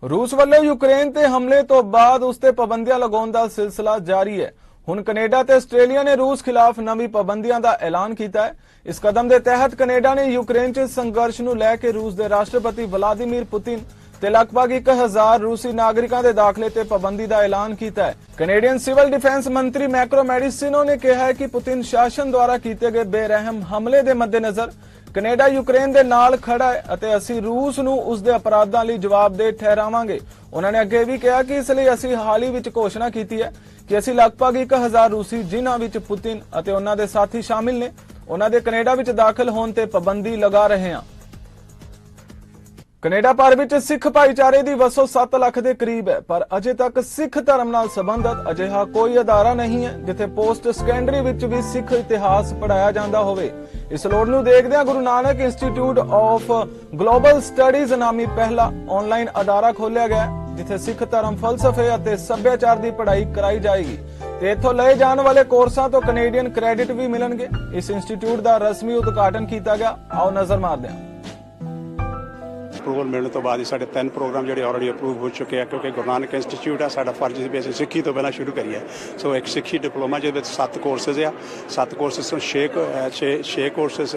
ਰੂਸ ਵੱਲੋਂ Ukraine ਤੇ ਹਮਲੇ ਤੋਂ ਬਾਅਦ ਉਸ ਤੇ ਪਾਬੰਦੀਆਂ ਲਗਾਉਣ ਦਾ ਸਿਲਸਿਲਾ ਜਾਰੀ ਹੈ। ਹੁਣ ਕੈਨੇਡਾ ਤੇ ਆਸਟ੍ਰੇਲੀਆ ਨੇ ਰੂਸ ਖਿਲਾਫ ਨਵੀਂ ਪਾਬੰਦੀਆਂ ਦਾ ਐਲਾਨ ਕੀਤਾ ਹੈ। ਇਸ ਕਦਮ ਦੇ ਤਹਿਤ ਕੈਨੇਡਾ ਨੇ ਯੂਕਰੇਨ 'ਚ ਸੰਘਰਸ਼ ਨੂੰ ਲੈ ਕੇ ਰੂਸ ਦੇ ਰਾਸ਼ਟਰਪਤੀ ਵਲਾਦੀਮੀਰ ਪੁਤਿਨ ਤੇ ਲਗਭਗ 1000 ਰੂਸੀ ਨਾਗਰਿਕਾਂ ਦੇ ਦਾਖਲੇ ਤੇ ਪਾਬੰਦੀ ਦਾ ਐਲਾਨ ਕੀਤਾ ਹੈ। ਕੈਨੇਡੀਅਨ ਸਿਵਲ ਡਿਫੈਂਸ ਮੰਤਰੀ ਮੈਕਰੋ ਮੈਡੀਸਿਨੋ ਨੇ ਕਿਹਾ ਹੈ ਕਿ ਪੁਤਿਨ ਸ਼ਾਸਨ ਦੁਆਰਾ ਕੀਤੇ ਗਏ ਬੇਰਹਿਮ ਹਮਲੇ ਦੇ ਮੱਦੇਨਜ਼ਰ ਕੈਨੇਡਾ ਯੂਕਰੇਨ ਦੇ ਨਾਲ ਖੜਾ ਹੈ ਅਤੇ ਅਸੀਂ ਰੂਸ ਨੂੰ ਉਸ ਦੇ ਅਪਰਾਧਾਂ ਲਈ ਜਵਾਬਦੇਹ ਠਹਿਰਾਵਾਂਗੇ। ਉਹਨਾਂ ਨੇ ਅੱਗੇ ਵੀ ਕਿਹਾ ਕਿ ਇਸ ਲਈ ਅਸੀਂ ਹਾਲ ਹੀ ਵਿੱਚ ਘੋਸ਼ਣਾ ਕੀਤੀ ਹੈ ਕਿ ਅਸੀਂ ਲਗਭਗ 1000 ਰੂਸੀ ਜਿਨ੍ਹਾਂ ਵਿੱਚ ਪੁਤਿਨ ਅਤੇ ਉਹਨਾਂ ਦੇ ਸਾਥੀ ਸ਼ਾਮਿਲ ਨੇ ਉਹਨਾਂ ਦੇ ਕੈਨੇਡਾ ਵਿੱਚ ਦਾਖਲ ਹੋਣ ਤੇ ਪਾਬੰਦੀ ਲਗਾ ਰਹੇ ਹਾਂ। ਕੈਨੇਡਾ ਭਰ ਵਿੱਚ ਸਿੱਖ ਭਾਈਚਾਰੇ ਦੀ ਵਸੋਂ 7 ਲੱਖ ਦੇ ਕਰੀਬ ਹੈ, ਪਰ ਅਜੇ ਤੱਕ ਸਿੱਖ ਧਰਮ ਨਾਲ ਸੰਬੰਧਿਤ ਅਜਿਹਾ ਕੋਈ ਅਦਾਰਾ ਨਹੀਂ ਹੈ ਜਿੱਥੇ ਪੋਸਟ ਸੈਕੰਡਰੀ ਵਿੱਚ ਵੀ ਸਿੱਖ ਇਤਿਹਾਸ ਪੜ੍ਹਾਇਆ ਜਾਂਦਾ ਹੋਵੇ। ਇਸ ਲੋੜ ਨੂੰ ਦੇਖਦਿਆਂ Guru Nanak institute of global studies ਨਾਮੀ ਪਹਿਲਾ ਆਨਲਾਈਨ ਅਦਾਰਾ ਖੋਲ੍ਹਿਆ ਗਿਆ ਜਿੱਥੇ ਸਿੱਖ ਧਰਮ ਫਲਸਫੇ ਅਤੇ ਸੱਭਿਆਚਾਰ ਦੀ ਪੜ੍ਹਾਈ ਕਰਾਈ ਜਾਏਗੀ ਤੇ ਇੱਥੋਂ ਲਏ ਜਾਣ ਵਾਲੇ ਕੋਰਸਾਂ ਤੋਂ ਕੈਨੇਡੀਅਨ ਕ੍ਰੈਡਿਟ ਵੀ ਮਿਲਣਗੇ। ਇਸ ਇੰਸਟੀਚਿਊਟ ਦਾ ਰਸਮੀ ਉਦਘਾਟਨ ਕੀਤਾ ਗਿਆ। ਆਓ ਨਜ਼ਰ ਮਾਰਦੇ ਹਾਂ। ਅਪਰੂਵਲ ਮਿਲਣ ਤੋਂ ਬਾਅਦ ਹੀ ਸਾਡੇ 3 ਪ੍ਰੋਗਰਾਮ ਜਿਹੜੇ ਆਲਰੇਡੀ ਅਪਰੂਵ ਹੋ ਚੁੱਕੇ ਆ ਕਿਉਂਕਿ ਗੁਰੂ ਨਾਨਕ ਇੰਸਟੀਚਿਊਟ ਆ ਸਾਡਾ ਫਰਜ਼ ਸੀ ਵੀ ਅਸੀਂ ਸਿੱਖੀ ਤੋਂ ਪਹਿਲਾਂ ਸ਼ੁਰੂ ਕਰੀਏ। ਸੋ ਇੱਕ ਸਿੱਖੀ ਡਿਪਲੋਮਾ ਜਿਹਦੇ ਵਿੱਚ 7 ਕੋਰਸਿਸ ਆ 7 ਕੋਰਸਿਸ ਤੋਂ 6 ਕੋਰਸਿਸ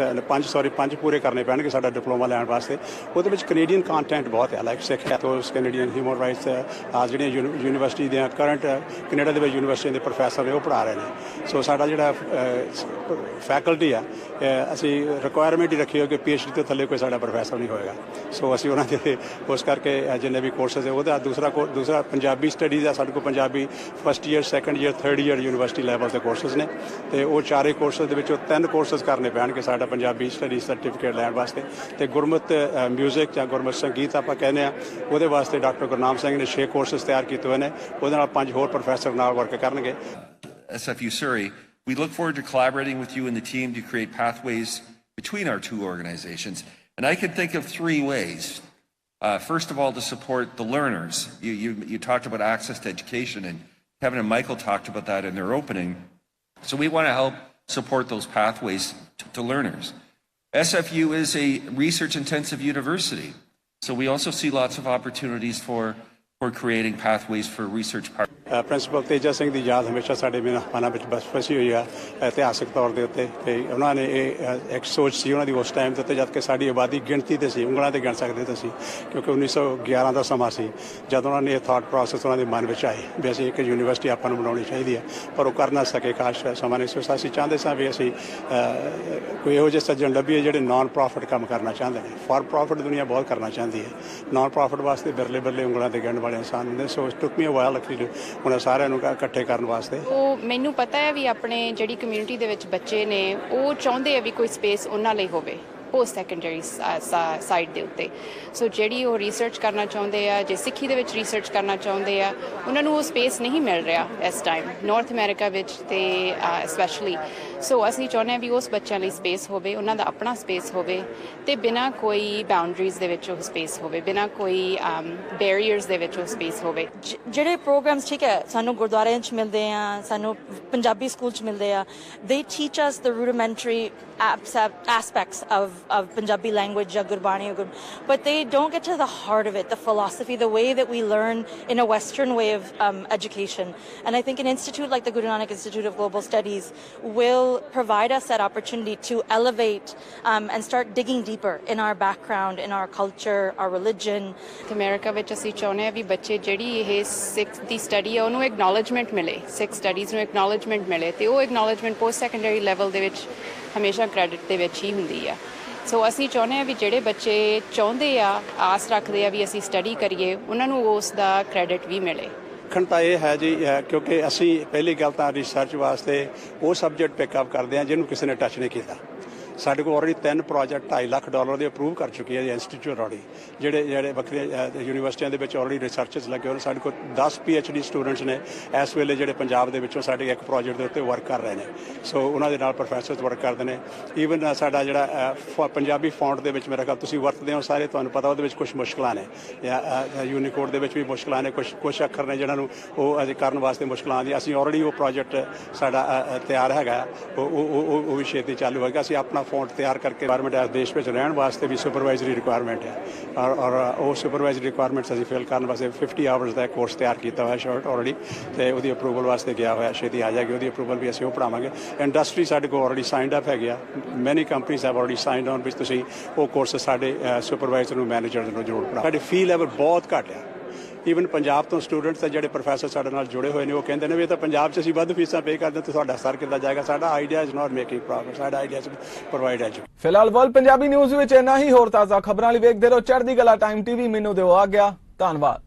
5 ਪੂਰੇ ਕਰਨੇ ਪੈਣਗੇ ਸਾਡਾ ਡਿਪਲੋਮਾ ਲੈਣ ਵਾਸਤੇ। ਉਹਦੇ ਵਿੱਚ ਕੈਨੇਡੀਅਨ ਕੰਟੈਂਟ ਬਹੁਤ ਹੈ ਲਾਈਕ ਸਿੱਖ ਐਥੋਸ ਕੈਨੇਡੀਅਨ ਹਿਊਮਨ ਰਾਈਟਸ ਜਿਹੜੀਆਂ ਯੂਨੀਵਰਸਿਟੀ ਦੀਆਂ ਕਰੰਟ ਕੈਨੇਡਾ ਦੇ ਵਿੱਚ ਯੂਨੀਵਰਸਿਟੀ ਦੇ ਪ੍ਰੋਫੈਸਰ ਨੇ ਉਹ ਪੜ੍ਹਾ ਰਹੇ ਨੇ। ਸੋ ਸਾਡਾ ਜਿਹੜਾ ਫੈਕਲਟੀ ਆ ਅਸੀਂ ਰਿਕੁਆਇਰਮੈਂਟ ਹੀ ਰੱਖੀ ਹੋ ਕਿ PhD ਤੋਂ ਥੱਲੇ ਕੋਈ ਸਾਡਾ ਪ੍ਰੋਫੈਸਰ ਨਹੀਂ ਹੋਏਗਾ। ਸੋ ਅਸੀਂ ਉਹਨਾਂ ਦੇ ਉਸ ਕਰਕੇ ਜਿੰਨੇ ਵੀ ਕੋਰਸਿਸ ਹੈ ਉਹਦਾ ਦੂਸਰਾ ਪੰਜਾਬੀ ਸਟੱਡੀਜ਼ ਆ ਸਾਡੇ ਕੋਲ Punjabi first year second year third year university level ਦੇ ਕੋਰਸਿਸ ਨੇ ਤੇ ਉਹ 4 ਕੋਰਸਿਸ ਦੇ ਵਿੱਚੋਂ 3 ਕੋਰਸਿਸ ਕਰਨੇ ਪੈਣਗੇ ਸਾਡਾ ਪੰਜਾਬੀ ਸਟੱਡੀ ਸਰਟੀਫਿਕੇਟ ਲੈਣ ਵਾਸਤੇ। ਤੇ ਗੁਰਮਤ ਮਿਊਜ਼ਿਕ ਜਾਂ ਗੁਰਮਤ ਸੰਗੀਤ ਆਪਾਂ ਕਹਿੰਦੇ ਆ ਉਹਦੇ ਵਾਸਤੇ ਡਾਕਟਰ ਗੁਰਨਾਮ ਸਿੰਘ ਨੇ 6 ਕੋਰਸਿਸ ਤਿਆਰ ਕੀਤੇ ਹੋਏ ਨੇ। ਉਹਦੇ ਨਾਲ 5 ਹੋਰ ਪ੍ਰੋਫੈਸਰ ਨਾਲ ਵਰਕ ਕਰਨਗੇ। SFU Surrey, we look forward to collaborating with you and the team to create pathways between our two organizations. And I can think of 3 ways. First of all, to support the learners. You talked about access to education, and Kevin and Michael talked about that in their opening. So we want to help support those pathways to learners. SFU is a research-intensive university, so we also see lots of opportunities for creating pathways for research partners. Principal Teja Singh ਦੀ ਯਾਦ ਹਮੇਸ਼ਾ ਸਾਡੇ ਮਨਾਂ ਵਿੱਚ ਬਸ ਫਸੀ ਹੋਈ ਆ ਇਤਿਹਾਸਕ ਤੌਰ ਦੇ ਉੱਤੇ ਤੇ ਉਹਨਾਂ ਨੇ ਇਹ ਇੱਕ ਸੋਚ ਸੀ ਉਹਨਾਂ ਦੀ ਉਸ ਟਾਈਮ ਦੇ ਉੱਤੇ ਜਦ ਕਿ ਸਾਡੀ ਆਬਾਦੀ ਗਿਣਤੀ ਤੇ ਸੀ ਉਂਗਲਾਂ ਤੇ ਗਿਣ ਸਕਦੇ ਤੇ ਸੀ ਕਿਉਂਕਿ 1911 ਦਾ ਸਮਾਂ ਸੀ ਜਦ ਉਹਨਾਂ ਨੇ ਇਹ ਥਾਟ ਪ੍ਰੋਸੈਸ ਉਹਨਾਂ ਦੇ ਮਨ ਵਿੱਚ ਆਏ ਵੀ ਅਸੀਂ ਇੱਕ ਯੂਨੀਵਰਸਿਟੀ ਆਪਾਂ ਨੂੰ ਬਣਾਉਣੀ ਚਾਹੀਦੀ ਹੈ ਪਰ ਉਹ ਕਰ ਨਾ ਸਕੇ ਖਾਸ ਸਮਾਂ ਨਹੀਂ ਸੀ। ਅਸੀਂ ਚਾਹੁੰਦੇ ਸਾਂ ਵੀ ਅਸੀਂ ਕੋਈ ਇਹੋ ਜਿਹੇ ਸੱਜਣ ਲੱਭੀਏ ਜਿਹੜੇ ਨਾਨ ਪ੍ਰੋਫਿਟ ਕੰਮ ਕਰਨਾ ਚਾਹੁੰਦੇ ਨੇ। ਫਾਰ ਪ੍ਰੋਫਿਟ ਦੁਨੀਆ ਬਹੁਤ ਕਰਨਾ ਚਾਹੁੰਦੀ ਹੈ, ਨਾਨ ਪ੍ਰੋਫਿਟ ਵਾਸਤੇ ਬਿਰਲੇ ਉਂਗਲਾਂ ਤੇ ਗਿਣਨ ਵਾਲੇ ਇਨਸਾਨ ਹੁੰਦੇ। ਸੋ ਟੁੱਕ ਮੀ ਅ ਵਾਈਲ ਐਕਚੁਅਲੀ ਉਹਨਾਂ ਸਾਰਿਆਂ ਨੂੰ ਇਕੱਠੇ ਕਰਨ ਵਾਸਤੇ। ਉਹ ਮੈਨੂੰ ਪਤਾ ਹੈ ਵੀ ਆਪਣੇ ਜਿਹੜੀ ਕਮਿਊਨਿਟੀ ਦੇ ਵਿੱਚ ਬੱਚੇ ਨੇ ਉਹ ਚਾਹੁੰਦੇ ਆ ਵੀ ਕੋਈ ਸਪੇਸ ਉਹਨਾਂ ਲਈ ਹੋਵੇ ਪੋਸਟ ਸੈਕੰਡਰੀ ਸਾਈਡ ਦੇ ਉੱਤੇ। ਸੋ ਜਿਹੜੀ ਉਹ ਰਿਸਰਚ ਕਰਨਾ ਚਾਹੁੰਦੇ ਆ ਜੇ ਸਿੱਖੀ ਦੇ ਵਿੱਚ ਰਿਸਰਚ ਕਰਨਾ ਚਾਹੁੰਦੇ ਆ ਉਹਨਾਂ ਨੂੰ ਉਹ ਸਪੇਸ ਨਹੀਂ ਮਿਲ ਰਿਹਾ ਇਸ ਟਾਈਮ ਨਾਰਥ ਅਮਰੀਕਾ ਵਿੱਚ ਤੇ ਸਪੈਸ਼ਲੀ। ਸੋ ਅਸੀਂ ਚਾਹੁੰਦੇ ਹਾਂ ਵੀ ਉਸ ਬੱਚਿਆਂ ਲਈ ਸਪੇਸ ਹੋਵੇ, ਉਹਨਾਂ ਦਾ ਆਪਣਾ ਸਪੇਸ ਹੋਵੇ ਤੇ ਬਿਨਾਂ ਕੋਈ ਬਾਉਂਡਰੀਜ਼ ਦੇ ਵਿੱਚ ਉਹ ਸਪੇਸ ਹੋਵੇ, ਬਿਨਾਂ ਕੋਈ ਬੈਰੀਅਰਸ ਦੇ ਵਿੱਚ ਉਹ ਸਪੇਸ ਹੋਵੇ। ਜਿਹੜੇ ਪ੍ਰੋਗਰਾਮਸ ਠੀਕ ਹੈ ਸਾਨੂੰ ਗੁਰਦੁਆਰਿਆਂ 'ਚ ਮਿਲਦੇ ਆ, ਸਾਨੂੰ ਪੰਜਾਬੀ ਸਕੂਲ 'ਚ ਮਿਲਦੇ ਆ, they teach us the rudimentary aspects of Punjabi language or Gurbani, but they don't get to the heart of it, the philosophy, the way that we learn in a Western way of education. And I think an institute like the Guru Nanak Institute of Global Studies will provide us that opportunity to elevate and start digging deeper in our background, in our culture, our religion. America ਵਿੱਚ ਅਸੀਂ ਚਾਹੁੰਦੇ ਹਾਂ ਵੀ ਬੱਚੇ ਜਿਹੜੀ ਇਹ ਸਿੱਖ ਦੀ study ਆ ਉਹਨੂੰ ਐਕਨੋਲੇਜਮੈਂਟ ਮਿਲੇ, ਸਿੱਖ ਸਟੱਡੀਜ਼ ਨੂੰ ਐਕਨੋਲੇਜਮੈਂਟ ਮਿਲੇ ਤੇ ਉਹ ਐਕਨੋਲੇਜਮੈਂਟ ਪੋਸਟ ਸੈਕੰਡਰੀ ਲੈਵਲ ਦੇ ਵਿੱਚ ਹਮੇਸ਼ਾ ਕ੍ਰੈਡਿਟ ਦੇ ਵਿੱਚ ਹੀ ਹੁੰਦੀ ਆ। ਸੋ ਅਸੀਂ ਚਾਹੁੰਦੇ ਹਾਂ ਵੀ ਜਿਹੜੇ ਬੱਚੇ ਚਾਹੁੰਦੇ ਆ ਆਸ ਰੱਖਦੇ ਆ ਵੀ ਅਸੀਂ ਸਟੱਡੀ ਕਰੀਏ ਉਹਨਾਂ ਨੂੰ ਉਸ ਦਾ ਕ੍ਰੈਡਿਟ ਵੀ ਮਿਲੇ। ਤਾਂ ਇਹ ਹੈ ਜੀ ਕਿਉਂਕਿ ਅਸੀਂ ਪਹਿਲੀ ਗੱਲ ਤਾਂ ਰਿਸਰਚ ਵਾਸਤੇ ਉਹ ਸਬਜੈਕਟ ਪਿਕਅਪ ਕਰਦੇ ਹਾਂ ਜਿਹਨੂੰ ਕਿਸੇ ਨੇ ਟੱਚ ਨਹੀਂ ਕੀਤਾ। ਸਾਡੇ ਕੋਲ ਆਲਰੇਡੀ 3 ਪ੍ਰੋਜੈਕਟ $2.5 ਲੱਖ ਦੇ ਅਪਰੂਵ ਕਰ ਚੁੱਕੇ ਹੈ ਇੰਸਟੀਚਿਊਟ ਆਲਰੇਡੀ ਜਿਹੜੇ ਵੱਖਰੇ ਯੂਨੀਵਰਸਿਟੀਆਂ ਦੇ ਵਿੱਚ ਆਲਰੇਡੀ ਰਿਸਰਚਰਸ ਲੱਗੇ ਹੋਏ ਸਾਡੇ ਕੋਲ 10 PhD ਸਟੂਡੈਂਟਸ ਨੇ ਇਸ ਵੇਲੇ ਜਿਹੜੇ ਪੰਜਾਬ ਦੇ ਵਿੱਚੋਂ ਸਾਡੇ ਇੱਕ ਪ੍ਰੋਜੈਕਟ ਦੇ ਉੱਤੇ ਵਰਕ ਕਰ ਰਹੇ ਨੇ ਸੋ ਉਹਨਾਂ ਦੇ ਨਾਲ ਪ੍ਰੋਫੈਸਰਸ ਵਰਕ ਕਰਦੇ ਨੇ ਈਵਨ ਸਾਡਾ ਜਿਹੜਾ ਪੰਜਾਬੀ ਫੌਂਟ ਦੇ ਵਿੱਚ ਮੇਰਾ ਖਿਆਲ ਤੁਸੀਂ ਵਰਤਦੇ ਹੋ ਸਾਰੇ ਤੁਹਾਨੂੰ ਪਤਾ ਉਹਦੇ ਵਿੱਚ ਕੁਝ ਮੁਸ਼ਕਲਾਂ ਨੇ ਜਾਂ ਯੂਨੀਕੋਡ ਦੇ ਵਿੱਚ ਵੀ ਮੁਸ਼ਕਲਾਂ ਨੇ ਕੁਝ ਅੱਖਰ ਨੇ ਜਿਹਨਾਂ ਨੂੰ ਉਹ ਅਜੇ ਕਰਨ ਵਾਸਤੇ ਮੁਸ਼ਕਲਾਂ ਆਉਂਦੀਆਂ ਅਸੀਂ ਆਲਰੇਡੀ ਉਹ ਪ੍ਰੋਜੈਕਟ ਸਾਡਾ ਤਿਆਰ ਹੈਗਾ ਉਹ ਵੀ ਛੇਤੀ ਚਾਲੂ ਹੋਏਗਾ ਅਸੀਂ ਆਪਣਾ ਫੌਂਟ ਤਿਆਰ ਕਰਕੇ ਰਿਕੁਆਇਰਮੈਂਟ ਇਸ ਦੇਸ਼ ਵਿੱਚ ਰਹਿਣ ਵਾਸਤੇ ਵੀ ਸੁਪਰਵਾਈਜ਼ਰੀ ਰਿਕੁਆਇਰਮੈਂਟ ਹੈ ਔਰ ਉਹ ਸੁਪਰਵਾਈਜ਼ਰੀ ਰਿਕੁਆਇਰਮੈਂਟਸ ਅਸੀਂ ਫਿਲ ਕਰਨ ਵਾਸਤੇ 50 ਆਵਰਸ ਦਾ ਕੋਰਸ ਤਿਆਰ ਕੀਤਾ ਹੋਇਆ ਸ਼ਾਰਟ ਆਲਰੇਡੀ ਤੇ ਉਹਦੀ ਅਪਰੂਵਲ ਵਾਸਤੇ ਗਿਆ ਹੋਇਆ ਛੇਤੀ ਆ ਜਾਏਗੀ ਉਹਦੀ ਅਪਰੂਵਲ ਵੀ ਅਸੀਂ ਉਹ ਪੜਾਵਾਂਗੇ ਇੰਡਸਟਰੀ ਸਾਡੇ ਕੋਲ ਆਲਰੇਡੀ ਸਾਈਨਡ ਅਪ ਹੈਗੇ ਆ ਮੈਨੀ companies have already signed on ਵਿੱਚ ਤੁਸੀਂ ਉਹ ਕੋਰਸ ਸਾਡੇ ਸੁਪਰਵਾਈਜ਼ਰ ਨੂੰ ਮੈਨੇਜਰ ਨੂੰ ਜ਼ਰੂਰ ਪੜਾਓ ਸਾਡੇ ਫੀ ਲੈਵਲ ਬਹੁਤ ਘੱਟ ਆ ਈਵਨ ਪੰਜਾਬ ਤੋਂ ਸਟੂਡੈਂਟਸ ਤੇ ਜਿਹੜੇ ਪ੍ਰੋਫੈਸਰ ਸਾਡੇ ਨਾਲ ਜੁੜੇ ਹੋਏ ਨੇ ਉਹ ਕਹਿੰਦੇ ਨੇ ਵੀ ਇਹ ਤਾਂ ਪੰਜਾਬ 'ਚ ਅਸੀਂ ਵੱਧ ਫੀਸਾਂ ਪੇ ਕਰਦੇ ਤਾਂ ਤੁਹਾਡਾ ਸਰ ਕਿੱਦਾਂ ਜਾਏਗਾ ਸਾਡਾ idea is not making progress ਸਾਡਾ ਆਈਡੀਆ ਇਜ਼ ਪ੍ਰੋਵਾਈਡ ਐਜੂਕੇਸ਼ਨ ਫਿਲਹਾਲ ਵਰਲਡ ਪੰਜਾਬੀ ਨਿਊਜ਼ ਵਿੱਚ ਇੰਨਾ ਹੀ ਹੋਰ ਤਾਜ਼ਾ ਖਬਰਾਂ ਲਈ ਵੇਖਦੇ ਰਹੋ ਚੜ੍ਹਦੀ ਕਲਾ ਟਾਈਮ TV ਮੈਨੂੰ ਦਿਓ ਆਗਿਆ ਧੰਨਵਾਦ